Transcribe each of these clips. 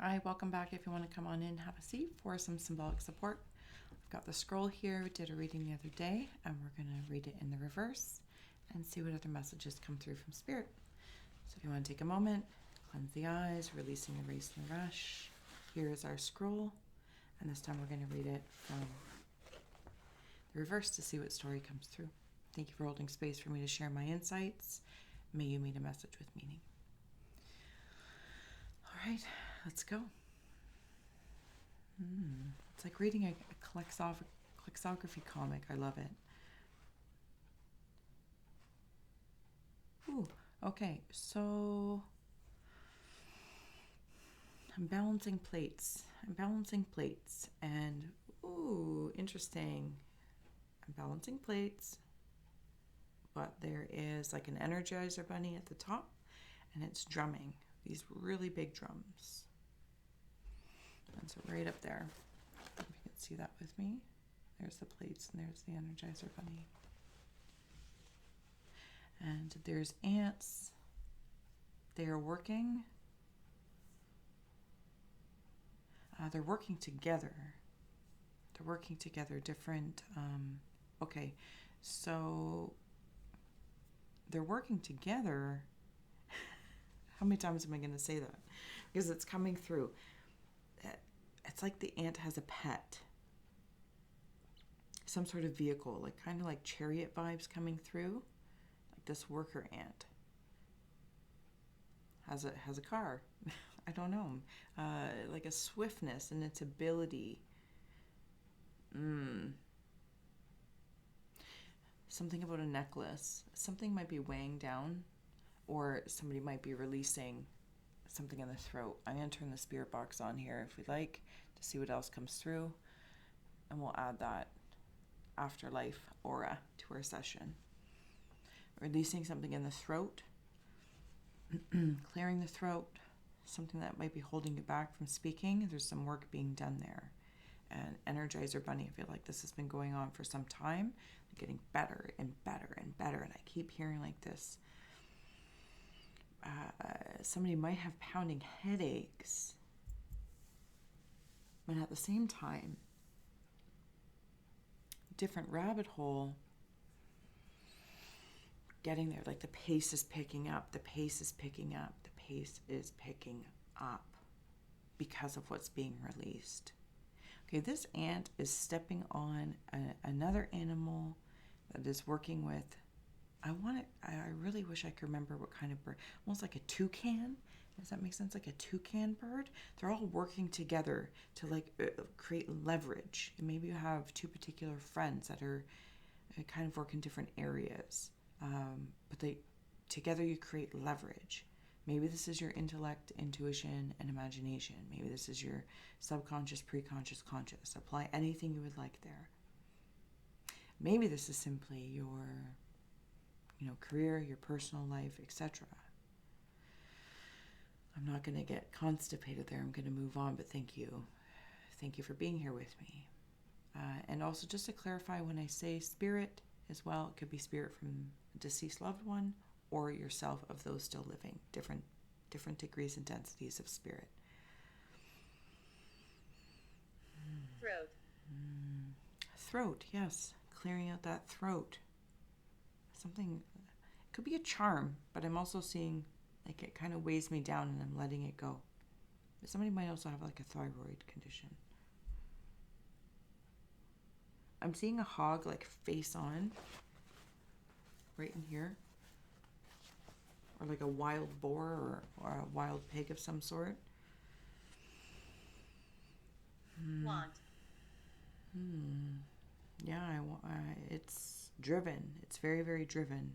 Alright, welcome back. If you want to come on in, have a seat for some symbolic support. I've got the scroll here. We did a reading the other day, and we're going to read it in the reverse and see what other messages come through from Spirit. So if you want to take a moment, cleanse the eyes, releasing the race and the rush. Here is our scroll, and this time we're going to read it from the reverse to see what story comes through. Thank you for holding space for me to share my insights. May you meet a message with meaning. All right, let's go. It's like reading a Klexography comic. I love it. Ooh, okay, so I'm balancing plates. And ooh, interesting. I'm balancing plates, but there is like an Energizer Bunny at the top, and it's drumming. These really big drums. And so right up there, if you can see that with me, there's the plates and there's the Energizer Bunny. And there's ants. They are working. They're working together. Different. Okay, so they're working together. How many times am I going to say that? Because it's coming through. It's like the ant has a pet. Some sort of vehicle, like kind of like chariot vibes coming through. Like this worker ant has a car. I don't know. Like a swiftness in its ability. Something about a necklace. Something might be weighing down, or somebody might be releasing something in the throat. I'm going to turn the spirit box on here if we'd like to see what else comes through, and we'll add that afterlife aura to our session. Releasing something in the throat, clearing the throat, something that might be holding you back from speaking. There's some work being done there. And Energizer Bunny, I feel like this has been going on for some time, getting better and better and better, and I keep hearing like this. Somebody might have pounding headaches, but at the same time, different rabbit hole, getting there. Like the pace is picking up, the pace is picking up, the pace is picking up because of what's being released. Okay, this ant is stepping on another animal that is working with. I really wish I could remember what kind of bird. Almost like a toucan. Does that make sense? Like a toucan bird. They're all working together to like create leverage. And maybe you have two particular friends that are kind of work in different areas, but together you create leverage. Maybe this is your intellect, intuition, and imagination. Maybe this is your subconscious, preconscious, conscious. Apply anything you would like there. Maybe this is simply your career, your personal life, etc. I'm not going to get constipated there. I'm going to move on, but thank you. Thank you for being here with me. And also just to clarify, when I say spirit as well, it could be spirit from a deceased loved one or yourself of those still living. Different degrees and densities of spirit. Throat. Throat, yes. Clearing out that throat. Something, it could be a charm, but I'm also seeing like it kind of weighs me down and I'm letting it go. But somebody might also have like a thyroid condition. I'm seeing a hog like face on right in here, or like a wild boar or a wild pig of some sort. Want. Yeah, it's driven. It's very, very driven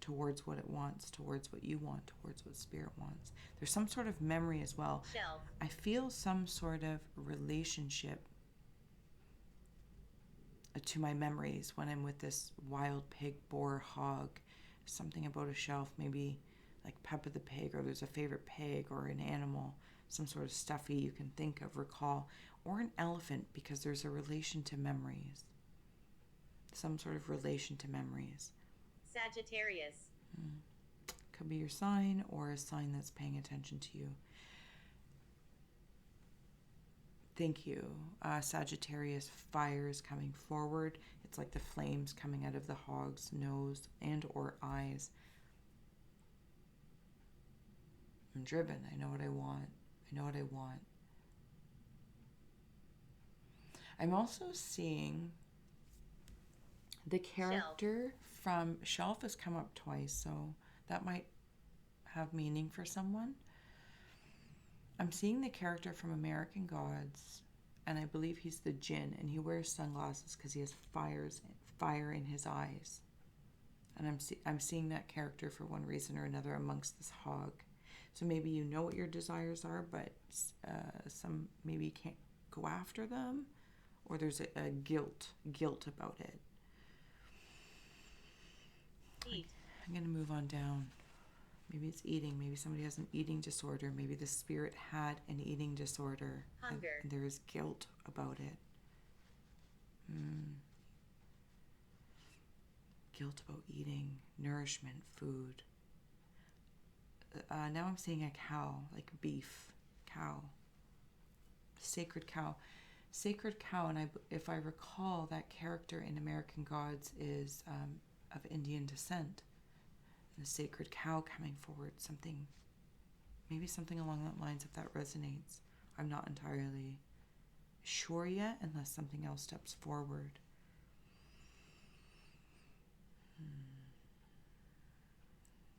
towards what it wants, towards what you want, towards what spirit wants. There's some sort of memory as well. Shelf. I feel some sort of relationship to my memories when I'm with this wild pig, boar, hog. Something about a shelf, maybe like Peppa the Pig, or there's a favorite pig or an animal, some sort of stuffy you can think of, recall, or an elephant, because there's a relation to memories. Some sort of relation to memories. Sagittarius. Could be your sign or a sign that's paying attention to you. Thank you. Sagittarius, fire is coming forward. It's like the flames coming out of the hog's nose and or eyes. I'm driven. I know what I want. I know what I want. I'm also seeing the character from Shelf has come up twice, so that might have meaning for someone. I'm seeing the character from American Gods, and I believe he's the Jinn, and he wears sunglasses because he has fire in his eyes. And I'm seeing that character for one reason or another amongst this hog. So maybe you know what your desires are, but some maybe you can't go after them, or there's a guilt about it. Eat. I'm going to move on down. Maybe it's eating. Maybe somebody has an eating disorder. Maybe the spirit had an eating disorder. Hunger. And there is guilt about it. Guilt about eating, nourishment, food. Now I'm seeing a cow, like beef, cow. Sacred cow. Sacred cow, and if I recall, that character in American Gods is of Indian descent. The sacred cow coming forward, maybe something along that lines, if that resonates. I'm not entirely sure yet, unless something else steps forward.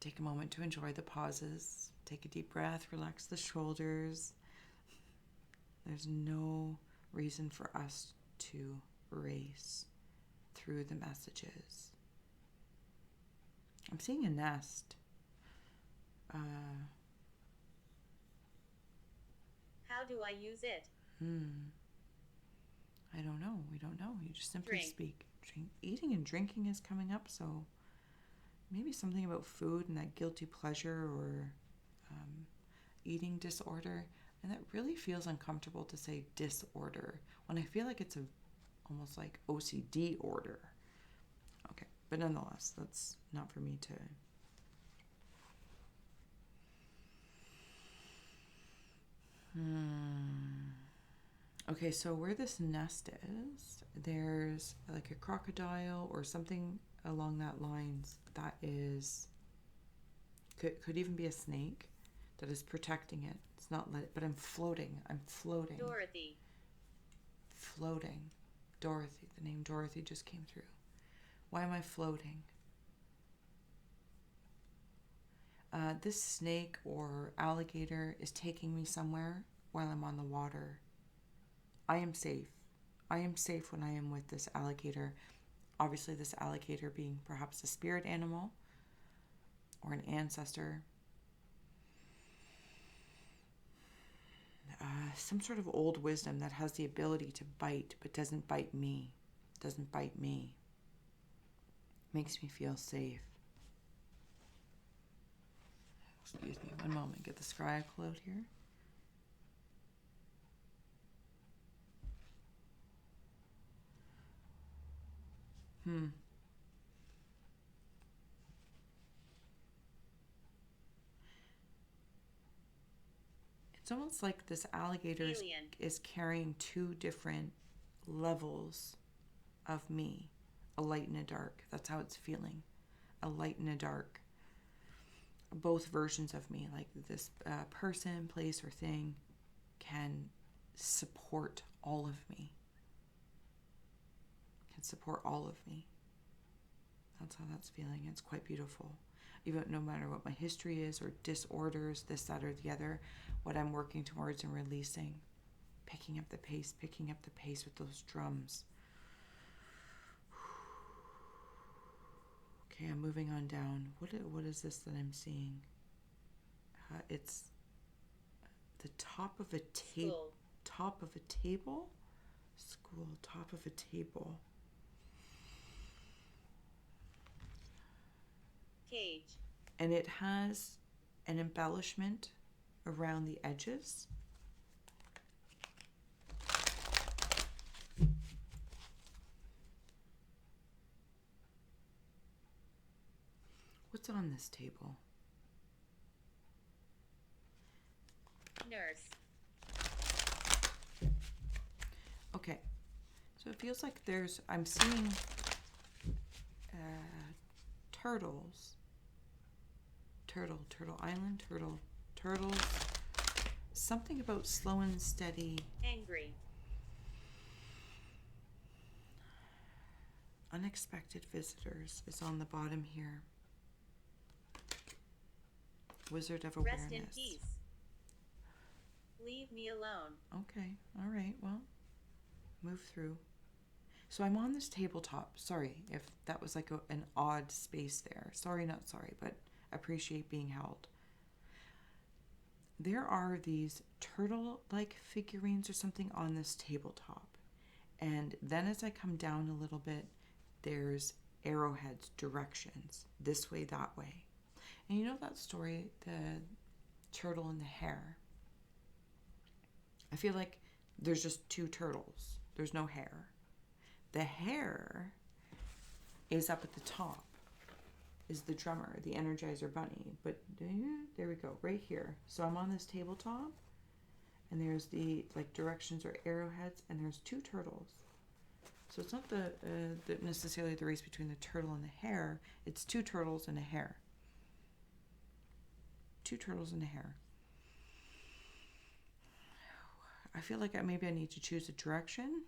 Take a moment to enjoy the pauses. Take a deep breath, relax the shoulders. There's no reason for us to race through the messages. I'm seeing a nest. How do I use it? I don't know. We don't know. You just simply Drink. speak. Eating and drinking is coming up, so maybe something about food and that guilty pleasure or eating disorder. And that really feels uncomfortable to say disorder when I feel like it's almost like OCD order. Okay, but nonetheless, that's not for me to... Okay, so where this nest is, there's like a crocodile or something along that lines that is... Could even be a snake that is protecting it. It's not but I'm floating. Dorothy. Floating. Dorothy. The name Dorothy just came through. Why am I floating? This snake or alligator is taking me somewhere while I'm on the water. I am safe. I am safe when I am with this alligator. Obviously, this alligator being perhaps a spirit animal or an ancestor. Some sort of old wisdom that has the ability to bite, but doesn't bite me. Makes me feel safe. Excuse me, one moment. Get the scrying out here. It's almost like this alligator is carrying two different levels of me. A light and a dark. That's how it's feeling. A light and a dark. Both versions of me, like this person, place, or thing can support all of me. That's how that's feeling. It's quite beautiful. Even no matter what my history is or disorders, this, that, or the other, what I'm working towards and releasing, picking up the pace with those drums. Okay, I'm moving on down. What is this that I'm seeing? It's the top of a table. Top of a table? School, top of a table. Cage. And it has an embellishment around the edges. What's on this table? Nurse. So it feels like I'm seeing turtles. Turtle Island, turtles. Something about slow and steady. Angry. Unexpected visitors is on the bottom here. Wizard of Awareness. Rest in peace. Leave me alone. Okay, all right, well, move through. So I'm on this tabletop. Sorry if that was like an odd space there. Sorry, not sorry, but appreciate being held. There are these turtle-like figurines or something on this tabletop. And then as I come down a little bit, there's arrowheads, directions, this way, that way. And you know that story, the turtle and the hare? I feel like there's just two turtles. There's no hare. The hare is up at the top, is the drummer, the Energizer Bunny. But there we go, right here. So I'm on this tabletop, and there's the directions or arrowheads, and there's two turtles. So it's not the necessarily the race between the turtle and the hare. It's two turtles and a hare. Two turtles and a hare. I feel like maybe I need to choose a direction,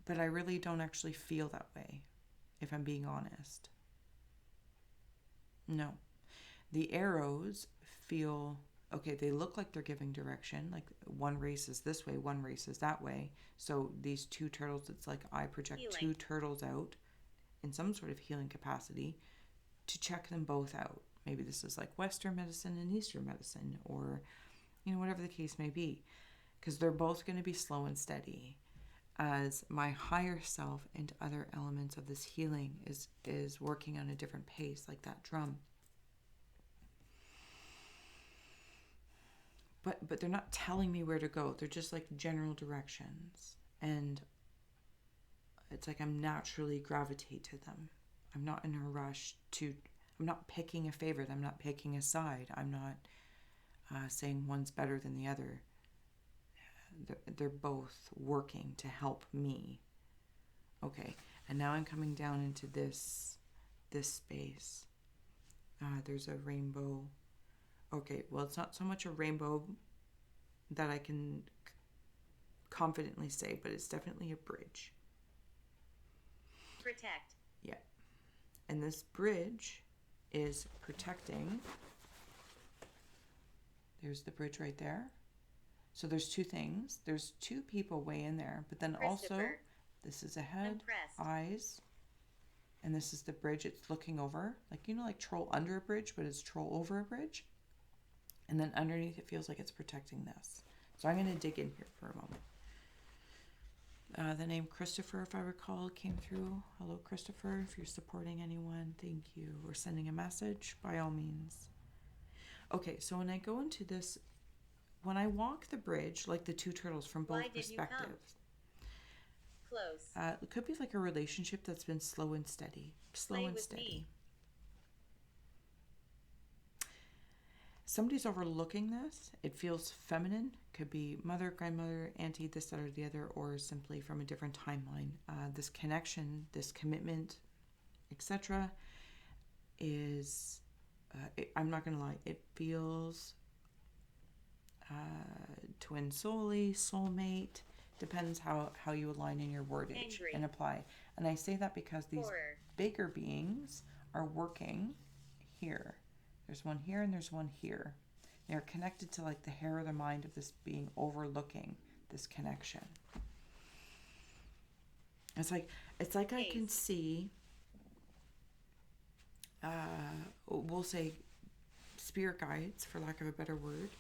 but I really don't actually feel that way, if I'm being honest. No. The arrows feel, okay, they look like they're giving direction, like one race is this way, one race is that way. So these two turtles, it's like I project two turtles out in some sort of healing capacity to check them both out. Maybe this is like Western medicine and Eastern medicine, or whatever the case may be, because they're both going to be slow and steady as my higher self and other elements of this healing is working on a different pace, like that drum. But they're not telling me where to go. They're just like general directions. And it's like I'm naturally gravitate to them. I'm not in a rush I'm not picking a favorite. I'm not picking a side. I'm not saying one's better than the other. They're both working to help me. Okay, and now I'm coming down into this space. There's a rainbow. Okay, well, it's not so much a rainbow that I can confidently say, but it's definitely a bridge. Protect. Yeah. And this bridge is protecting. There's the bridge right there. So there's two things. There's two people way in there, but then also this is a head, eyes, and this is the bridge it's looking over. Like troll under a bridge, but it's troll over a bridge. And then underneath it feels like it's protecting this. So I'm going to dig in here for a moment. The name Christopher, if I recall, came through. Hello, Christopher. If you're supporting anyone, thank you. Or sending a message, by all means. Okay, so when I go into this, when I walk the bridge, like the two turtles from both perspectives, close. It could be like a relationship that's been slow and steady. Slow and steady. Somebody's overlooking this. It feels feminine. Could be mother, grandmother, auntie, this, that, or the other, or simply from a different timeline. This connection, this commitment, etc. is, I'm not going to lie, it feels twin soul-y, soulmate. Depends how you align in your wordage and apply. And I say that because these bigger beings are working here. There's one here and there's one here. They're connected to like the hair of the mind of this being overlooking this connection. It's like I can see, we'll say spirit guides, for lack of a better word,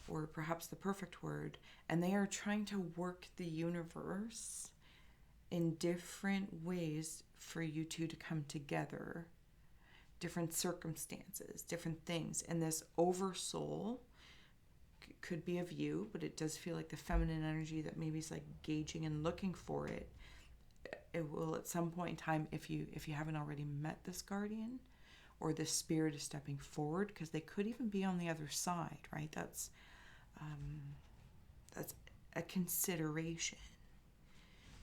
or perhaps the perfect word, and they are trying to work the universe in different ways for you two to come together. Different circumstances, different things. And this oversoul could be of you, but it does feel like the feminine energy that maybe is like gauging and looking for it. It will at some point in time, if you haven't already met this guardian, or this spirit is stepping forward, because they could even be on the other side, right? That's a consideration.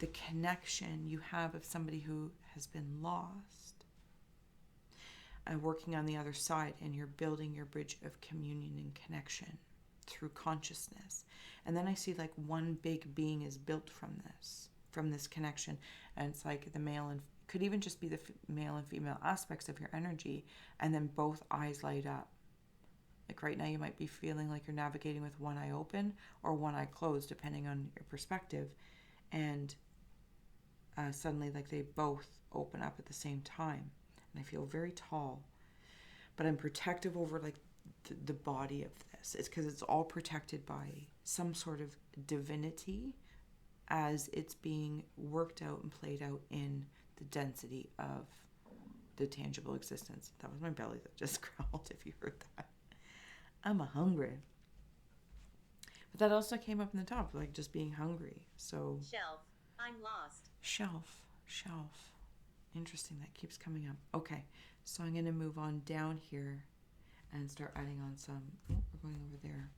the connection you have of somebody who has been lost, and working on the other side, and you're building your bridge of communion and connection through consciousness. And then I see like one big being is built from this connection, and it's like the male and could even just be the male and female aspects of your energy, and then both eyes light up. Like right now you might be feeling like you're navigating with one eye open or one eye closed, depending on your perspective, and suddenly like they both open up at the same time, and I feel very tall, but I'm protective over like the body of this. It's because it's all protected by some sort of divinity as it's being worked out and played out in the density of the tangible existence. That was my belly that just growled, if you heard that. I'm hungry. But that also came up in the top, like just being hungry. So Shelf. I'm lost. Shelf. Interesting, that keeps coming up. Okay, so I'm going to move on down here and start adding on some. Oh, we're going over there.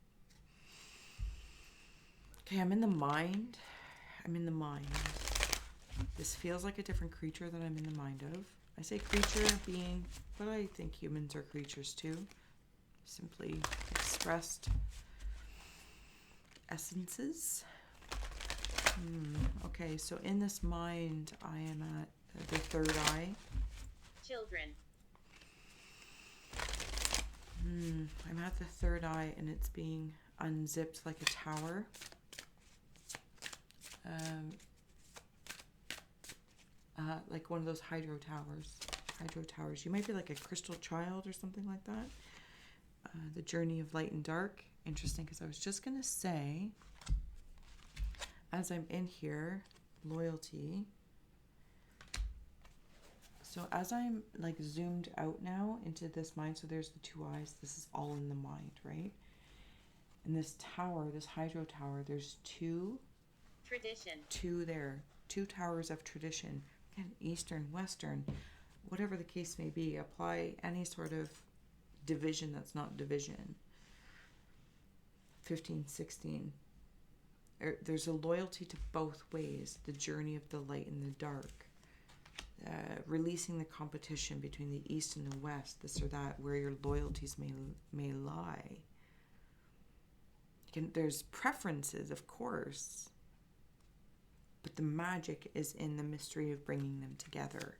Okay, I'm in the mind. This feels like a different creature that I'm in the mind of. I say creature, being, but I think humans are creatures too. Simply expressed essences. Okay, so in this mind, I am at the third eye. Children. I'm at the third eye, and it's being unzipped like a tower. Like one of those hydro towers. You might be like a crystal child or something like that. The journey of light and dark. Interesting, because I was just going to say, as I'm in here, loyalty. So as I'm like zoomed out now into this mind, so there's the two eyes. This is all in the mind, right? And this tower, this hydro tower, there's two. Tradition. Two towers of tradition. Again, Eastern, Western, whatever the case may be. Apply any sort of division that's not division. 15, 16. There's a loyalty to both ways. The journey of the light and the dark. Releasing the competition between the East and the West, this or that, where your loyalties may lie. There's preferences, of course, but the magic is in the mystery of bringing them together.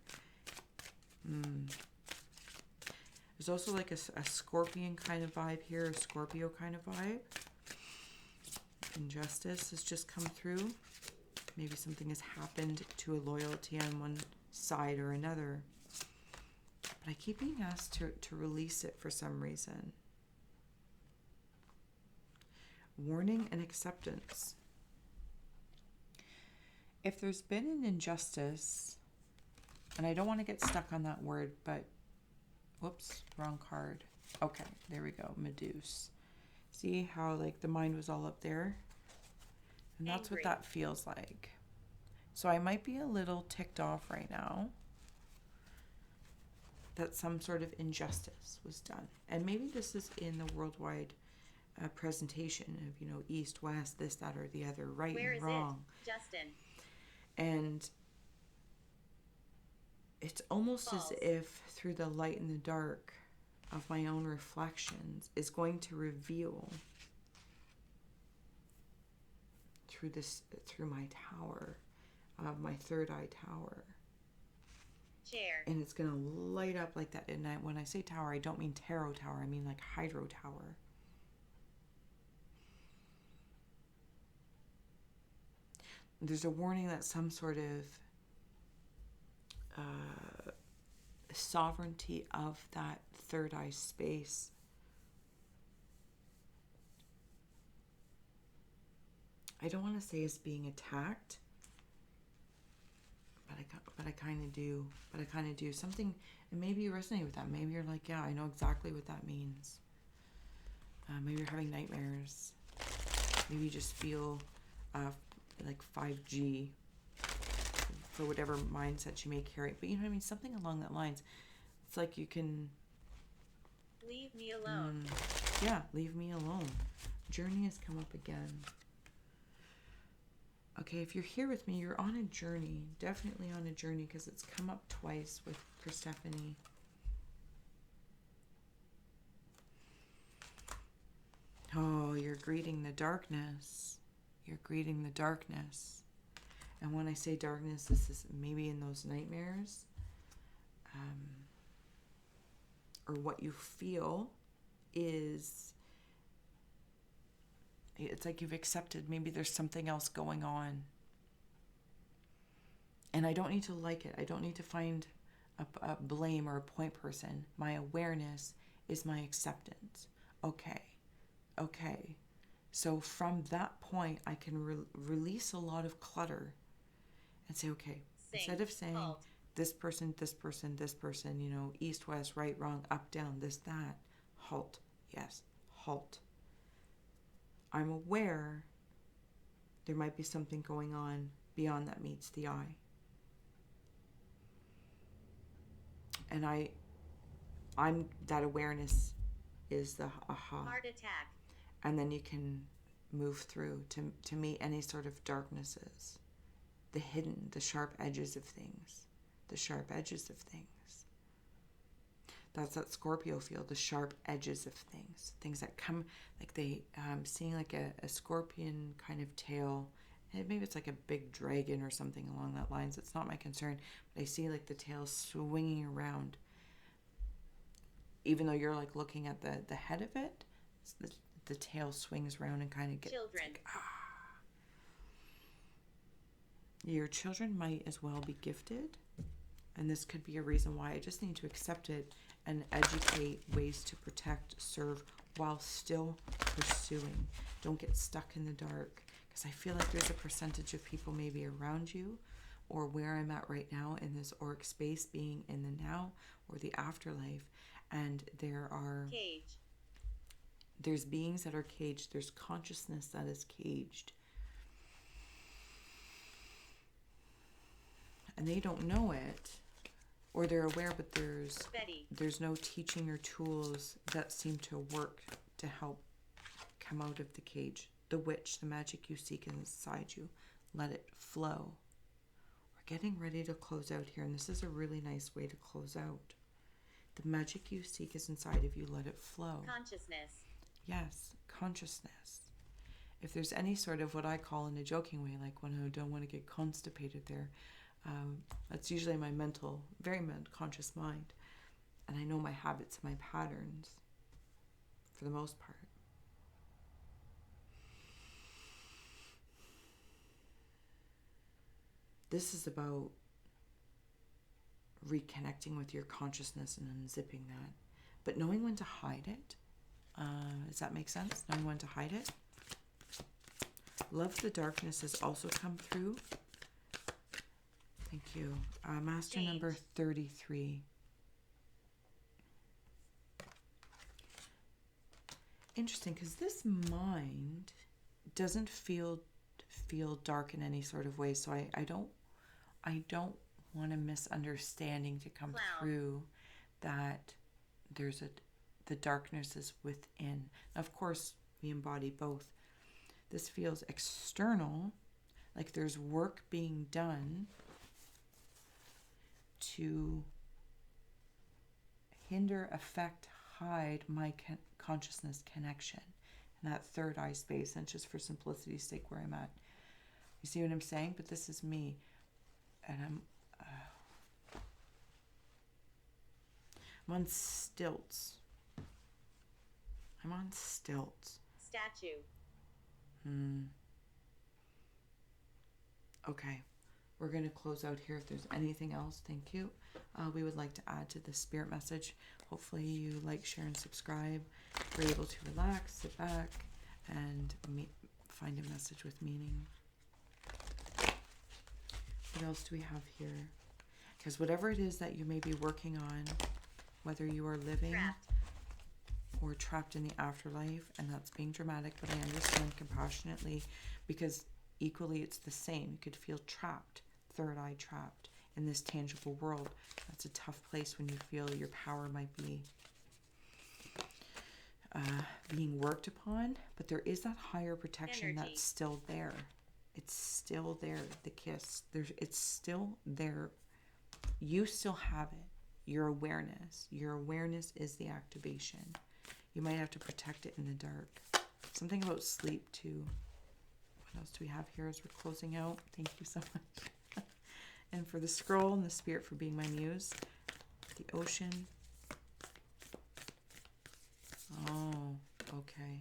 There's also like a scorpion kind of vibe here, a Scorpio kind of vibe. Injustice has just come through. Maybe something has happened to a loyalty on one side or another. But I keep being asked to release it for some reason. Warning and acceptance. If there's been an injustice, and I don't want to get stuck on that word, but whoops, wrong card. Okay, there we go, Medusa. See how like the mind was all up there? And that's Angry. what that feels like. So I might be a little ticked off right now that some sort of injustice was done. And maybe this is in the worldwide presentation of, East, West, this, that, or the other, right Where and is wrong. it? Justin. And it's almost False. as if through the light and the dark of my own reflections is going to reveal through my tower, my third eye tower. Chair. And it's going to light up like that. And when I say tower, I don't mean tarot tower. I mean like hydro tower. There's a warning that some sort of sovereignty of that third eye space I don't want to say is being attacked, but I kind of do. Something, and maybe you resonate with that. Maybe you're like, yeah, I know exactly what that means. Maybe you're having nightmares. Maybe you just feel like 5G for whatever mindset you may carry. But you know what I mean? Something along that lines. It's like you can... Leave me alone. Yeah, leave me alone. Journey has come up again. Okay, if you're here with me, you're on a journey. Definitely on a journey, because it's come up twice for Stephanie. Oh, you're greeting the darkness. You're greeting the darkness. And when I say darkness, this is maybe in those nightmares. Or what you feel is, it's like you've accepted maybe there's something else going on. And I don't need to like it. I don't need to find a blame or a point person. My awareness is my acceptance. Okay. So from that point, I can release a lot of clutter and say, okay, instead of saying this person, you know, east, west, right, wrong, up, down, this, that, halt. Yes, halt. I'm aware there might be something going on beyond that meets the eye. And I'm that awareness is the aha. Heart attack. And then you can move through to meet any sort of darknesses, the hidden, the sharp edges of things, That's that Scorpio feel, the sharp edges of things that come, like they, seeing like a scorpion kind of tail, and maybe it's like a big dragon or something along that lines. It's not my concern, but I see like the tail swinging around, even though you're like looking at the head of it, the tail swings around and kind of gets children. like, Your children might as well be gifted, and this could be a reason why. I just need to accept it and educate ways to protect, serve, while still pursuing. Don't get stuck in the dark, because I feel like there's a percentage of people maybe around you, or where I'm at right now in this auric space, being in the now or the afterlife, and there's beings that are caged. There's consciousness that is caged. And they don't know it, or they're aware, but there's no teaching or tools that seem to work to help come out of the cage. The witch, the magic you seek inside you, let it flow. We're getting ready to close out here, and this is a really nice way to close out. The magic you seek is inside of you, let it flow. Consciousness. Yes, consciousness. If there's any sort of what I call in a joking way, like when I don't want to get constipated there, that's usually my very conscious mind. And I know my habits, my patterns, for the most part. This is about reconnecting with your consciousness and unzipping that. But knowing when to hide it. Does that make sense? Knowing when to hide it. Love the darkness has also come through. Thank you. Master number 33. Interesting, because this mind doesn't feel dark in any sort of way. So I don't want a misunderstanding to come through that the darkness is within. Of course, we embody both. This feels external, like there's work being done to hinder, affect, hide my consciousness connection in that third eye space. And just for simplicity's sake, where I'm at. You see what I'm saying? But this is me. And I'm on stilts. Statue. Okay. We're going to close out here. If there's anything else, thank you. We would like to add to the spirit message. Hopefully you like, share, and subscribe. We're able to relax, sit back, and find a message with meaning. What else do we have here? Because whatever it is that you may be working on, whether you are living or trapped in the afterlife, and that's being dramatic, but I understand compassionately, because equally it's the same. You could feel trapped, third eye trapped in this tangible world. That's a tough place when you feel your power might be being worked upon, but there is that higher protection that's still there. It's still there, the kiss. It's still there. You still have it. Your awareness. Your awareness is the activation. You might have to protect it in the dark. Something about sleep too. What else do we have here as we're closing out? Thank you so much. And for the scroll and the spirit for being my muse. The ocean. Oh, okay.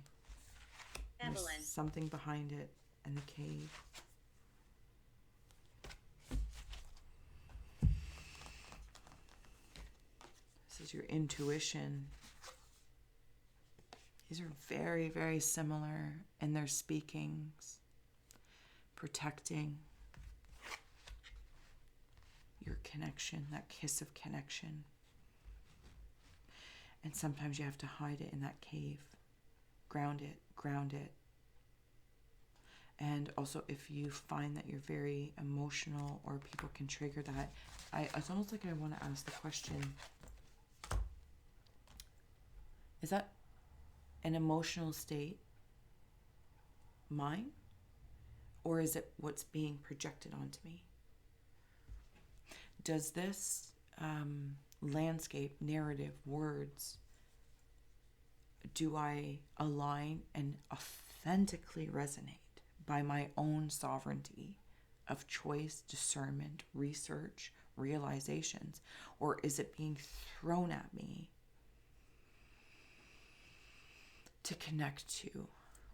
There's something behind it. And the cave. This is your intuition. These are very, very similar in their speakings. Protecting your connection, that kiss of connection. And sometimes you have to hide it in that cave. Ground it, ground it. And also if you find that you're very emotional or people can trigger that, it's almost like I want to ask the question, is that an emotional state mine? Or is it what's being projected onto me? Does this landscape, narrative, words, do I align and authentically resonate by my own sovereignty of choice, discernment, research, realizations? Or is it being thrown at me to connect to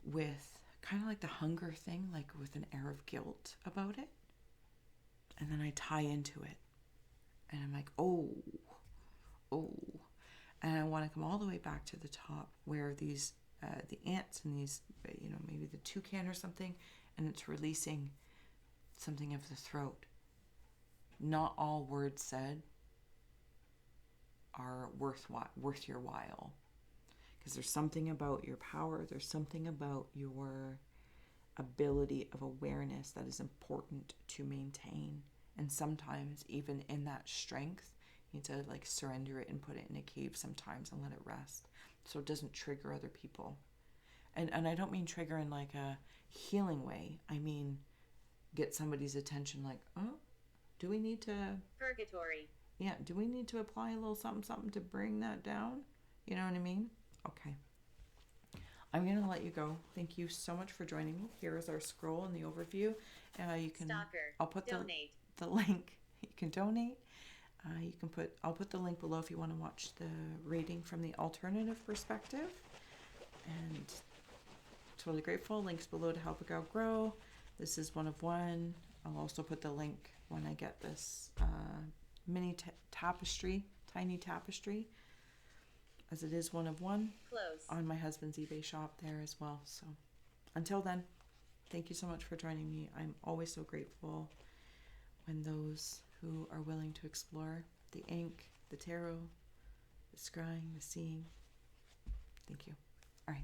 with kind of like the hunger thing, like with an air of guilt about it? And then I tie into it. And I'm like, oh. And I want to come all the way back to the top where these, the ants and these, maybe the toucan or something, and it's releasing something of the throat. Not all words said are worth your while. Because there's something about your power, there's something about your ability of awareness that is important to maintain. And sometimes even in that strength, you need to like surrender it and put it in a cave sometimes and let it rest so it doesn't trigger other people. And I don't mean trigger in like a healing way. I mean get somebody's attention like, oh, do we need to... Purgatory. Yeah, do we need to apply a little something to bring that down? You know what I mean? Okay. I'm going to let you go. Thank you so much for joining me. Here is our scroll and the overview. You can... Stalker. I'll put donate. The link. You can donate. I'll put the link below if you want to watch the reading from the alternative perspective. And totally grateful. Links below to help a gal grow. This is one of one. I'll also put the link when I get this mini tapestry, tiny tapestry, as it is one of one. Close. On my husband's eBay shop there as well. So until then, thank you so much for joining me. I'm always so grateful when those who are willing to explore the ink, the tarot, the scrying, the seeing. Thank you. All right.